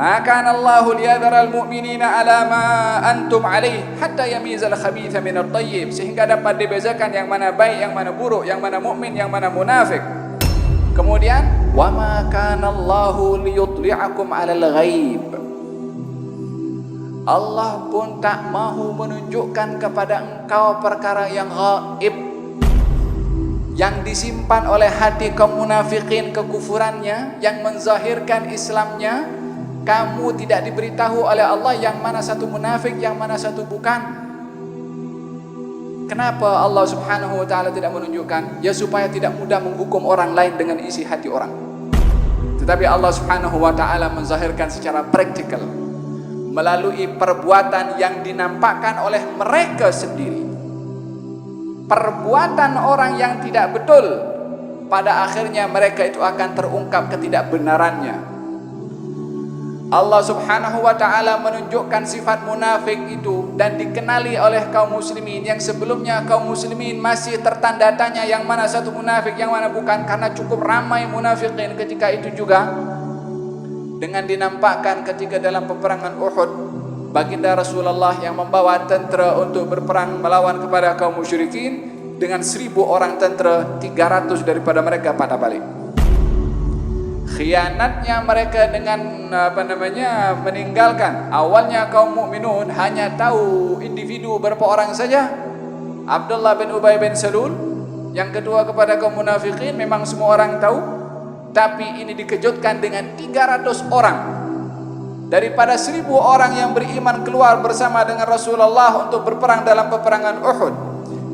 Ma kana Allahu liyadhara al-mu'minina ala ma antum alaih hatta yamizal khabitha min at-tayyib, sehingga dapat dibezakan yang mana baik, yang mana buruk, yang mana mukmin, yang mana munafik. Kemudian wa ma kana Allahu liyutli'akum 'alal ghaib. Allah pun tak mahu menunjukkan kepada engkau perkara yang gaib, yang disimpan oleh hati kaum munafikin kekufurannya, yang menzahirkan Islamnya. Kamu tidak diberitahu oleh Allah yang mana satu munafik, yang mana satu bukan. Kenapa Allah subhanahu wa ta'ala tidak menunjukkan? Ya supaya tidak mudah menghukum orang lain dengan isi hati orang. Tetapi Allah subhanahu wa ta'ala menzahirkan secara praktikal melalui perbuatan yang dinampakkan oleh mereka sendiri. Perbuatan orang yang tidak betul, pada akhirnya mereka itu akan terungkap ketidakbenarannya. Allah subhanahu wa ta'ala menunjukkan sifat munafik itu dan dikenali oleh kaum muslimin yang sebelumnya kaum muslimin masih tertanda tanya yang mana satu munafik, yang mana bukan, karena cukup ramai munafikin ketika itu juga. Dengan dinampakkan ketika dalam peperangan Uhud, baginda Rasulullah yang membawa tentera untuk berperang melawan kepada kaum musyrikin, dengan 1000 orang tentera, 300 daripada mereka patah balik. Khianatnya mereka dengan meninggalkan. Awalnya kaum mukminun hanya tahu individu berapa orang saja, Abdullah bin Ubay bin Salul. Yang kedua kepada kaum munafikin memang semua orang tahu, tapi ini dikejutkan dengan 300 orang daripada 1000 orang yang beriman keluar bersama dengan Rasulullah untuk berperang dalam peperangan Uhud.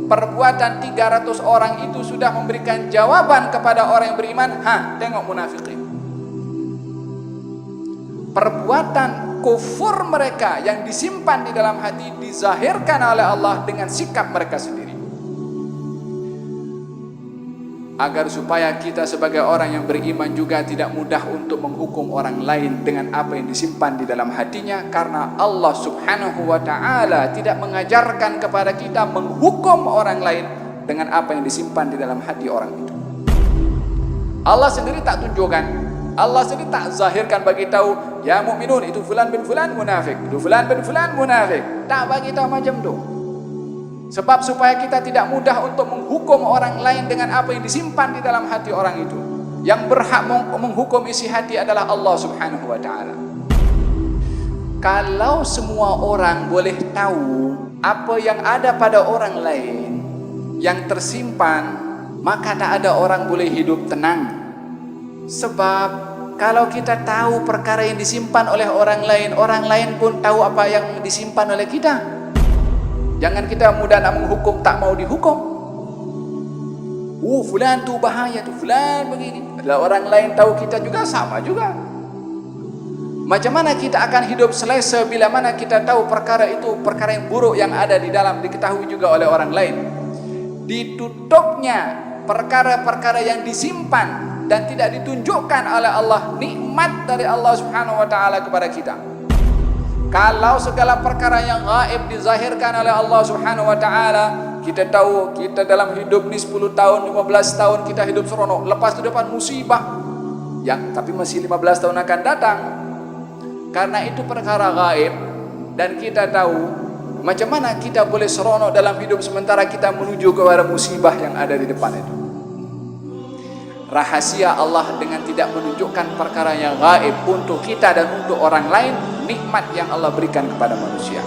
Perbuatan 300 orang itu sudah memberikan jawaban kepada orang yang beriman. Tengok munafikin. Perbuatan kufur mereka yang disimpan di dalam hati dizahirkan oleh Allah dengan sikap mereka sendiri. Agar supaya kita sebagai orang yang beriman juga tidak mudah untuk menghukum orang lain dengan apa yang disimpan di dalam hatinya, karena Allah subhanahu wa ta'ala tidak mengajarkan kepada kita menghukum orang lain dengan apa yang disimpan di dalam hati orang itu. Allah sendiri tak tunjukkan, Allah sendiri tak zahirkan bagi tahu, ya mukminun itu fulan bin fulan munafik, itu fulan bin fulan munafik. Tak bagi tahu macam tu. Sebab supaya kita tidak mudah untuk menghukum orang lain dengan apa yang disimpan di dalam hati orang itu. Yang berhak menghukum isi hati adalah Allah subhanahu wa ta'ala. Kalau semua orang boleh tahu apa yang ada pada orang lain yang tersimpan, maka tak ada orang boleh hidup tenang. Sebab kalau kita tahu perkara yang disimpan oleh orang lain pun tahu apa yang disimpan oleh kita. Jangan kita mudah nak menghukum, tak mau dihukum. Fulan tu bahaya tu, fulan begini. Kalau orang lain tahu kita juga sama juga. Macam mana kita akan hidup selesa bila mana kita tahu perkara itu, perkara yang buruk yang ada di dalam diketahui juga oleh orang lain. Ditutupnya perkara-perkara yang disimpan dan tidak ditunjukkan oleh Allah, nikmat dari Allah subhanahu wa ta'ala kepada kita. Kalau segala perkara yang gaib dizahirkan oleh Allah subhanahu wa ta'ala, kita tahu kita dalam hidup ni 10 tahun, 15 tahun kita hidup seronok, lepas itu dapat musibah yang tapi masih 15 tahun akan datang. Karena itu perkara gaib dan kita tahu, macam mana kita boleh seronok dalam hidup sementara kita menuju kepada musibah yang ada di depan itu. Rahasia Allah dengan tidak menunjukkan perkara yang gaib untuk kita dan untuk orang lain, nikmat yang Allah berikan kepada manusia.